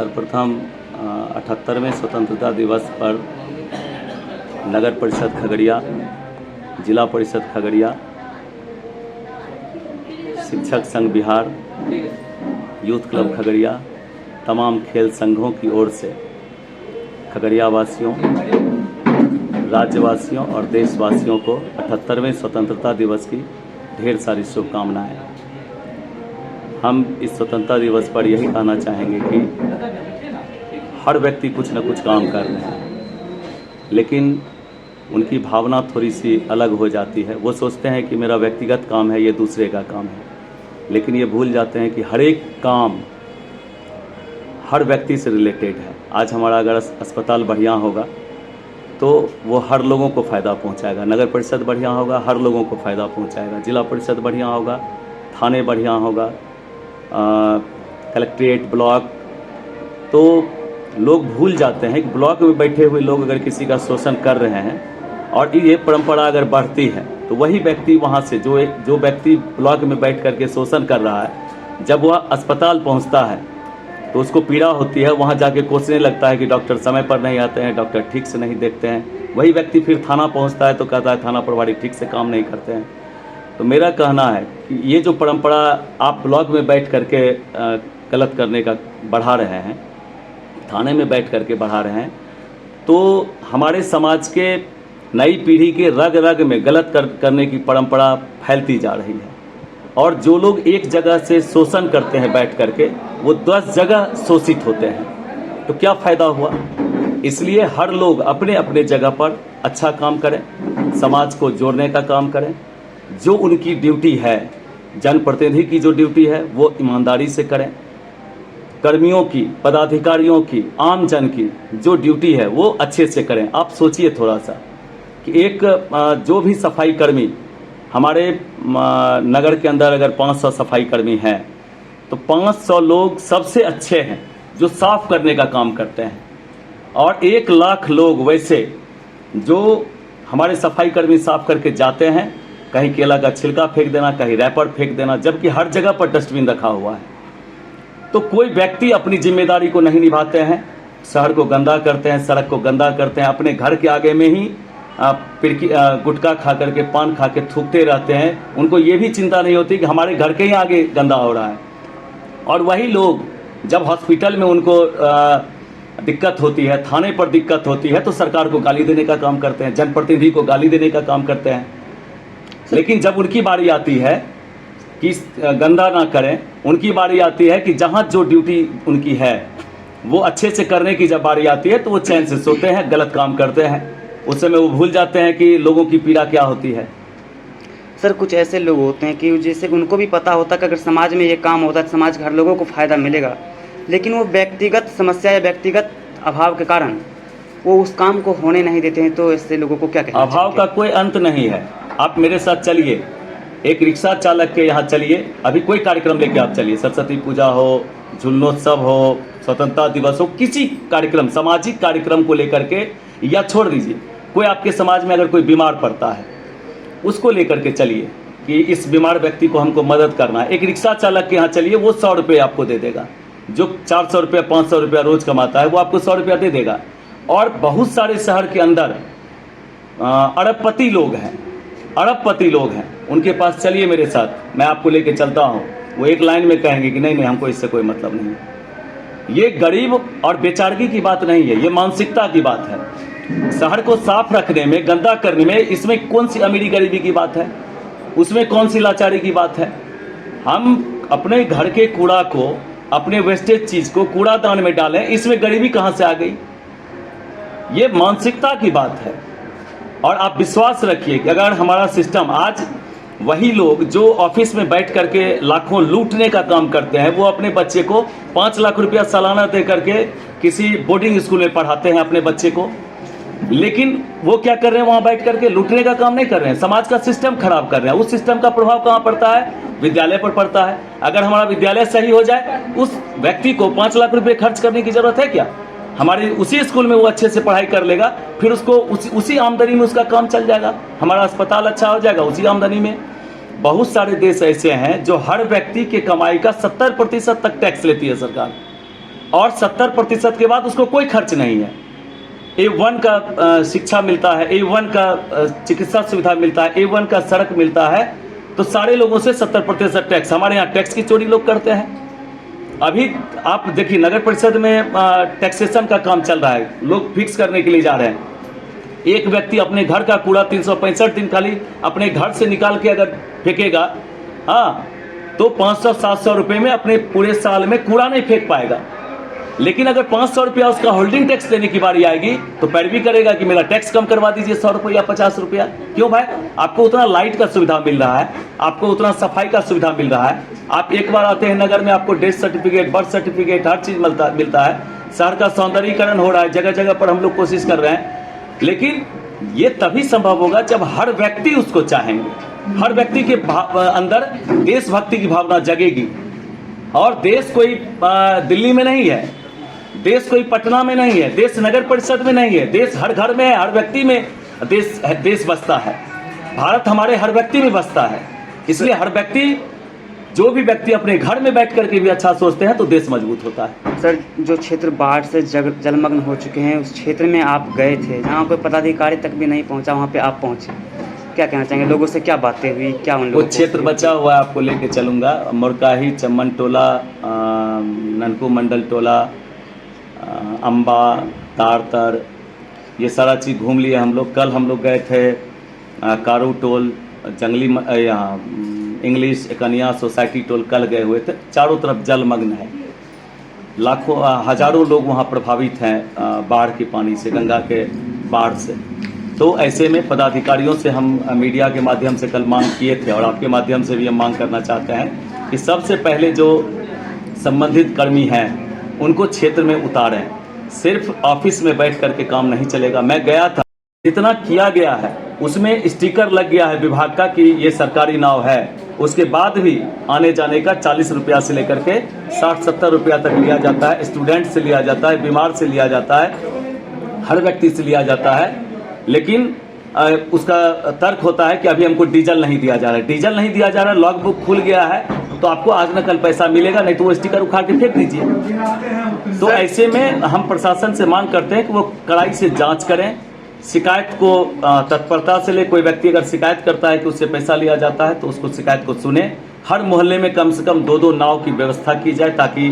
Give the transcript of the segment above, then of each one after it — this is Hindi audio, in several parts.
सर्वप्रथम 78वें स्वतंत्रता दिवस पर नगर परिषद खगड़िया, जिला परिषद खगड़िया, शिक्षक संघ बिहार, यूथ क्लब खगड़िया, तमाम खेल संघों की ओर से खगड़िया वासियों, राज्यवासियों और देशवासियों को 78वें स्वतंत्रता दिवस की ढेर सारी शुभकामनाएं। हम इस स्वतंत्रता दिवस पर यही कहना चाहेंगे कि हर व्यक्ति कुछ न कुछ काम कर रहे हैं, लेकिन उनकी भावना थोड़ी सी अलग हो जाती है। वो सोचते हैं कि मेरा व्यक्तिगत काम है, ये दूसरे का काम है, लेकिन ये भूल जाते हैं कि हर एक काम हर व्यक्ति से रिलेटेड है। आज हमारा अगर अस्पताल बढ़िया होगा तो वो हर लोगों को फ़ायदा पहुंचाएगा, नगर परिषद बढ़िया होगा हर लोगों को फ़ायदा पहुंचाएगा, जिला परिषद बढ़िया होगा, थाने बढ़िया होगा, कलेक्ट्रेट, ब्लॉक। तो लोग भूल जाते हैं कि ब्लॉक में बैठे हुए लोग अगर किसी का शोषण कर रहे हैं और ये परंपरा अगर बढ़ती है तो वही व्यक्ति वहाँ से जो व्यक्ति ब्लॉक में बैठ करके शोषण कर रहा है, जब वह अस्पताल पहुँचता है तो उसको पीड़ा होती है, वहाँ जाके कोसने लगता है कि डॉक्टर समय पर नहीं आते हैं, डॉक्टर ठीक से नहीं देखते हैं। वही व्यक्ति फिर थाना पहुँचता है तो कहता है थाना प्रभारी ठीक से काम नहीं करते हैं। तो मेरा कहना है कि ये जो परंपरा आप ब्लॉक में बैठ करके गलत करने का बढ़ा रहे हैं, थाने में बैठ करके बढ़ा रहे हैं, तो हमारे समाज के नई पीढ़ी के रग रग में गलत करने की परंपरा फैलती जा रही है। और जो लोग एक जगह से शोषण करते हैं बैठ करके, वो 10 जगह शोषित होते हैं। तो क्या फ़ायदा हुआ? इसलिए हर लोग अपने अपने जगह पर अच्छा काम करें, समाज को जोड़ने का काम करें। जो उनकी ड्यूटी है, जनप्रतिनिधि की जो ड्यूटी है वो ईमानदारी से करें। कर्मियों की, पदाधिकारियों की, आम जन की जो ड्यूटी है वो अच्छे से करें। आप सोचिए थोड़ा सा कि एक जो भी सफाई कर्मी हमारे नगर के अंदर अगर 500 सफाई कर्मी हैं तो 500 लोग सबसे अच्छे हैं जो साफ करने का काम करते हैं, और 1 लाख लोग वैसे जो हमारे सफाई कर्मी साफ करके जाते हैं, कहीं केला का छिलका फेंक देना, कहीं रैपर फेंक देना, जबकि हर जगह पर डस्टबिन रखा हुआ है। तो कोई व्यक्ति अपनी जिम्मेदारी को नहीं निभाते हैं, शहर को गंदा करते हैं, सड़क को गंदा करते हैं, अपने घर के आगे में ही गुटखा खा करके, पान खा के थूकते रहते हैं। उनको ये भी चिंता नहीं होती कि हमारे घर के ही आगे गंदा हो रहा है। और वही लोग जब हॉस्पिटल में उनको दिक्कत होती है, थाने पर दिक्कत होती है, तो सरकार को गाली देने का काम करते हैं, जनप्रतिनिधि को गाली देने का काम करते हैं। लेकिन जब उनकी बारी आती है कि गंदा ना करें, उनकी बारी आती है कि जहाँ जो ड्यूटी उनकी है वो अच्छे से करने की जब बारी आती है तो वो चैन से सोते हैं, गलत काम करते हैं। उस समय वो भूल जाते हैं कि लोगों की पीड़ा क्या होती है। सर, कुछ ऐसे लोग होते हैं कि जैसे उनको भी पता होता है कि अगर समाज में ये काम होता है तो समाज के हर लोगों को फ़ायदा मिलेगा, लेकिन वो व्यक्तिगत समस्या या व्यक्तिगत अभाव के कारण वो उस काम को होने नहीं देते हैं। तो ऐसे लोगों को क्या कहना चाहिए? अभाव का कोई अंत नहीं है। आप मेरे साथ चलिए, एक रिक्शा चालक के यहाँ चलिए, अभी कोई कार्यक्रम लेके आप चलिए, सरस्वती पूजा हो, झुलनोत्सव हो, स्वतंत्रता दिवस हो, किसी कार्यक्रम, सामाजिक कार्यक्रम को लेकर के, या छोड़ दीजिए, कोई आपके समाज में अगर कोई बीमार पड़ता है उसको लेकर के चलिए कि इस बीमार व्यक्ति को हमको मदद करना है। एक रिक्शा चालक के यहाँ चलिए, वो 100 रुपये आपको दे देगा। जो 400 रुपया 500 रुपया रोज कमाता है वो आपको 100 रुपया दे देगा। और बहुत सारे शहर के अंदर अरबपति लोग हैं, उनके पास चलिए मेरे साथ, मैं आपको लेके चलता हूँ। वो एक लाइन में कहेंगे कि नहीं नहीं, हमको इससे कोई मतलब नहीं है। ये गरीब और बेचारगी की बात नहीं है, ये मानसिकता की बात है। शहर को साफ रखने में, गंदा करने में, इसमें कौन सी अमीरी गरीबी की बात है? उसमें कौन सी लाचारी की बात है? हम अपने घर के कूड़ा को, अपने वेस्टेज चीज़ को कूड़ादान में डालें, इसमें गरीबी कहाँ से आ गई? ये मानसिकता की बात है। और आप विश्वास रखिए कि अगर हमारा सिस्टम आज, वही लोग जो ऑफिस में बैठ करके लाखों लूटने का काम करते हैं, वो अपने बच्चे को 5 लाख रुपया सालाना दे करके किसी बोर्डिंग स्कूल में पढ़ाते हैं अपने बच्चे को, लेकिन वो क्या कर रहे हैं? वहाँ बैठ करके लूटने का काम नहीं कर रहे हैं, समाज का सिस्टम खराब कर रहे हैं। उस सिस्टम का प्रभाव कहाँ पड़ता है? विद्यालय पर पड़ता है। अगर हमारा विद्यालय सही हो जाए, उस व्यक्ति को 5 लाख रुपये खर्च करने की जरूरत है क्या? हमारे उसी स्कूल में वो अच्छे से पढ़ाई कर लेगा, फिर उसको उसी आमदनी में उसका काम चल जाएगा। हमारा अस्पताल अच्छा हो जाएगा उसी आमदनी में। बहुत सारे देश ऐसे हैं जो हर व्यक्ति के कमाई का 70% तक टैक्स लेती है सरकार। और 70% के बाद उसको कोई खर्च नहीं है। A1 का शिक्षा मिलता है, A1 का चिकित्सा सुविधा मिलता है, A1 का सड़क मिलता है। तो सारे लोगों से 70% टैक्स, हमारे यहाँ टैक्स की चोरी लोग करते हैं। अभी आप देखिए नगर परिषद में टैक्सेशन का काम चल रहा है, लोग फिक्स करने के लिए जा रहे हैं। एक व्यक्ति अपने घर का कूड़ा 365 दिन खाली अपने घर से निकाल के अगर फेंकेगा, हाँ, तो 500-700 रुपये में अपने पूरे साल में कूड़ा नहीं फेंक पाएगा। लेकिन अगर 500 रुपया उसका होल्डिंग टैक्स देने की बारी आएगी तो पैरवी करेगा कि मेरा टैक्स कम करवा दीजिए 100 रुपया 50 रुपया। क्यों भाई? आपको उतना लाइट का सुविधा मिल रहा है, आपको उतना सफाई का सुविधा मिल रहा है। आप एक बार आते हैं नगर में, आपको डेथ सर्टिफिकेट, बर्थ सर्टिफिकेट, हर चीज़ मिलता है। शहर का सौंदर्यीकरण हो रहा है, जगह जगह पर हम लोग कोशिश कर रहे हैं। लेकिन ये तभी संभव होगा जब हर व्यक्ति उसको चाहेंगे, हर व्यक्ति के अंदर देशभक्ति की भावना जगेगी। और देश कोई दिल्ली में नहीं है, देश कोई पटना में नहीं है, देश नगर परिषद में नहीं है, देश हर घर में है, हर व्यक्ति में देश बसता है। भारत हमारे हर व्यक्ति में बसता है। इसलिए हर व्यक्ति, जो भी व्यक्ति अपने घर में बैठ करके भी अच्छा सोचते हैं तो देश मजबूत होता है। सर, जो क्षेत्र बाढ़ से जलमग्न हो चुके हैं, उस क्षेत्र में आप गए थे जहाँ कोई पदाधिकारी तक भी नहीं पहुँचा, वहाँ पे आप पहुँचे, क्या कहना चाहेंगे? लोगों से क्या बातें हुई, क्या उन लोगों वो क्षेत्र बचा हुआ है, आपको लेके चलूँगा। मुरकाही, चम्मन टोला, ननकू मंडल टोला, अम्बा, तारतर, ये सारा चीज़ घूम लिए हम लोग। कल हम लोग गए थे कारू टोल, जंगली, यहाँ इंग्लिश कन्या सोसाइटी टोल कल गए हुए थे। चारों तरफ जलमग्न है, लाखों हजारों लोग वहाँ प्रभावित हैं बाढ़ के पानी से, गंगा के बाढ़ से। तो ऐसे में पदाधिकारियों से हम मीडिया के माध्यम से कल मांग किए थे और आपके माध्यम से भी हम मांग करना चाहते हैं कि सबसे पहले जो संबंधित कर्मी हैं उनको क्षेत्र में उतारें। सिर्फ ऑफिस में बैठ करके काम नहीं चलेगा। मैं गया था, जितना किया गया है उसमें स्टिकर लग गया है विभाग का कि ये सरकारी नाव है। उसके बाद भी आने जाने का 40 रुपया से लेकर के 60-70 रुपया तक लिया जाता है। स्टूडेंट से लिया जाता है, बीमार से लिया जाता है, हर व्यक्ति से लिया जाता है। लेकिन उसका तर्क होता है कि अभी हमको डीजल नहीं दिया जा रहा है। डीजल नहीं दिया जा रहा है, लॉग बुक खुल गया है तो आपको आज न कल पैसा मिलेगा, नहीं तो वो स्टिकर उखाड़ के फेंक दीजिए। तो ऐसे में हम प्रशासन से मांग करते हैं कि वो कड़ाई से जांच करें, शिकायत को तत्परता से ले। कोई व्यक्ति अगर शिकायत करता है कि उससे पैसा लिया जाता है तो उसको शिकायत को सुने। हर मोहल्ले में कम से कम 2-2 नाव की व्यवस्था की जाए ताकि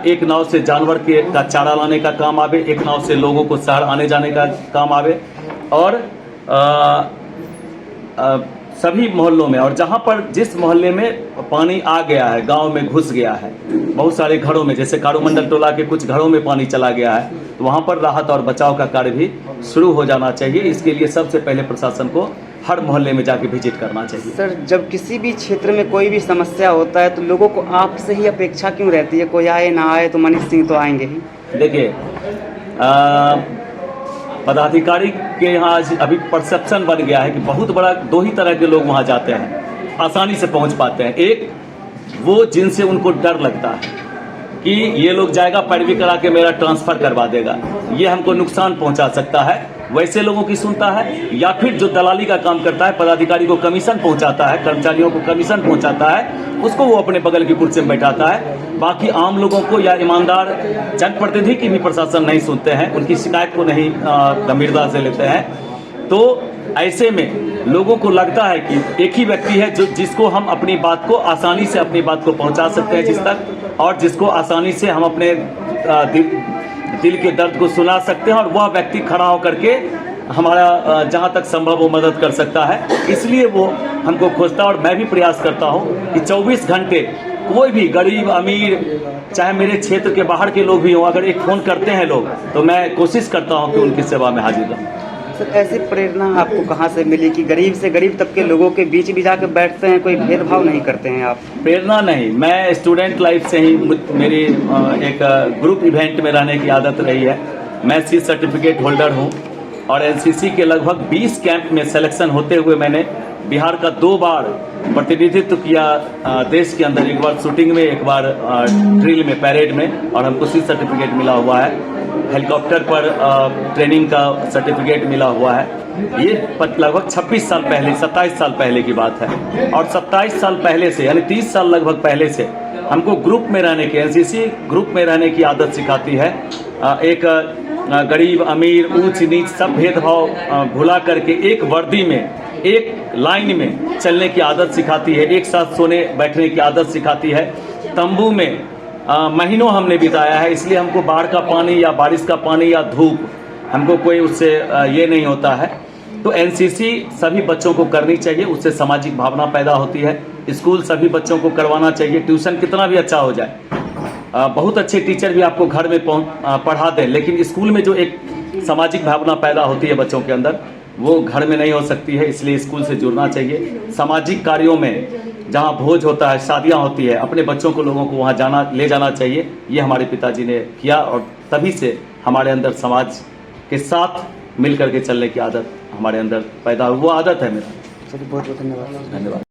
एक नाव से जानवर का चारा लाने का काम आवे, एक नाव से लोगों को शहर आने जाने का काम आवे। और सभी मोहल्लों में, और जहां पर जिस मोहल्ले में पानी आ गया है, गांव में घुस गया है, बहुत सारे घरों में, जैसे कारूमंडल टोला के कुछ घरों में पानी चला गया है, तो वहां पर राहत और बचाव का कार्य भी शुरू हो जाना चाहिए। इसके लिए सबसे पहले प्रशासन को हर मोहल्ले में जाके विजिट करना चाहिए। सर, जब किसी भी क्षेत्र में कोई भी समस्या होता है तो लोगों को आपसे ही अपेक्षा क्यों रहती है? कोई आए ना आए तो मनीष सिंह तो आएंगे ही। देखिए, पदाधिकारी के यहाँ आज अभी परसेप्शन बन गया है कि बहुत बड़ा 2 ही तरह के लोग वहाँ जाते हैं, आसानी से पहुँच पाते हैं। एक वो जिनसे उनको डर लगता है कि ये लोग जाएगा पैरवी करा के मेरा ट्रांसफ़र करवा देगा, ये हमको नुकसान पहुँचा सकता है, वैसे लोगों की सुनता है। या फिर जो दलाली का काम करता है, पदाधिकारी को कमीशन पहुँचाता है, कर्मचारियों को कमीशन पहुँचाता है, उसको वो अपने बगल की कुर्सी में बैठाता है। बाकी आम लोगों को या ईमानदार जनप्रतिनिधि की भी प्रशासन नहीं सुनते हैं, उनकी शिकायत को नहीं गंभीरता से लेते हैं। तो ऐसे में लोगों को लगता है कि एक ही व्यक्ति है जिसको हम अपनी बात को आसानी से अपनी बात को पहुंचा सकते हैं जिस तक, और जिसको आसानी से हम अपने दिल के दर्द को सुना सकते हैं, और वह व्यक्ति खड़ा होकर के हमारा जहाँ तक संभव वो मदद कर सकता है। इसलिए वो हमको खोजता है। और मैं भी प्रयास करता हूँ कि 24 घंटे कोई भी गरीब अमीर, चाहे मेरे क्षेत्र के बाहर के लोग भी हों, अगर एक फ़ोन करते हैं लोग तो मैं कोशिश करता हूँ कि उनकी सेवा में हाजिर रहूँ। सर, ऐसी प्रेरणा आपको कहाँ से मिली कि गरीब से गरीब तक के लोगों के बीच भी जाकर बैठते हैं, कोई भेदभाव नहीं करते हैं आप? प्रेरणा नहीं, मैं स्टूडेंट लाइफ से ही मेरी एक ग्रुप इवेंट में रहने की आदत रही है। मैं सी सर्टिफिकेट होल्डर हूँ और एनसीसी के लगभग 20 कैंप में सिलेक्शन होते हुए मैंने बिहार का 2 बार प्रतिनिधित्व किया देश के अंदर, एक बार शूटिंग में, एक बार ड्रिल में, पैरेड में, और हमको सी सर्टिफिकेट मिला हुआ है। हेलीकॉप्टर पर ट्रेनिंग का सर्टिफिकेट मिला हुआ है। ये लगभग 26 साल पहले, 27 साल पहले की बात है। और 27 साल पहले से, यानी 30 साल लगभग पहले से हमको ग्रुप में रहने की, एनसीसी ग्रुप में रहने की आदत सिखाती है। एक गरीब अमीर ऊंच नीच सब भेदभाव भुला करके एक वर्दी में, एक लाइन में चलने की आदत सिखाती है। एक साथ सोने बैठने की आदत सिखाती है। तंबू में महीनों हमने बिताया है, इसलिए हमको बाढ़ का पानी या बारिश का पानी या धूप हमको कोई उससे ये नहीं होता है। तो एनसीसी सभी बच्चों को करनी चाहिए, उससे सामाजिक भावना पैदा होती है। स्कूल सभी बच्चों को करवाना चाहिए। ट्यूशन कितना भी अच्छा हो जाए, बहुत अच्छे टीचर भी आपको घर में पढ़ा दें, लेकिन स्कूल में जो एक सामाजिक भावना पैदा होती है बच्चों के अंदर, वो घर में नहीं हो सकती है। इसलिए स्कूल से जुड़ना चाहिए। सामाजिक कार्यों में जहाँ भोज होता है, शादियाँ होती है, अपने बच्चों को, लोगों को वहाँ ले जाना चाहिए। ये हमारे पिताजी ने किया और तभी से हमारे अंदर समाज के साथ मिल करके चलने की आदत हमारे अंदर पैदा हुई। वो आदत है मेरा। चलिए बहुत बहुत धन्यवाद। धन्यवाद।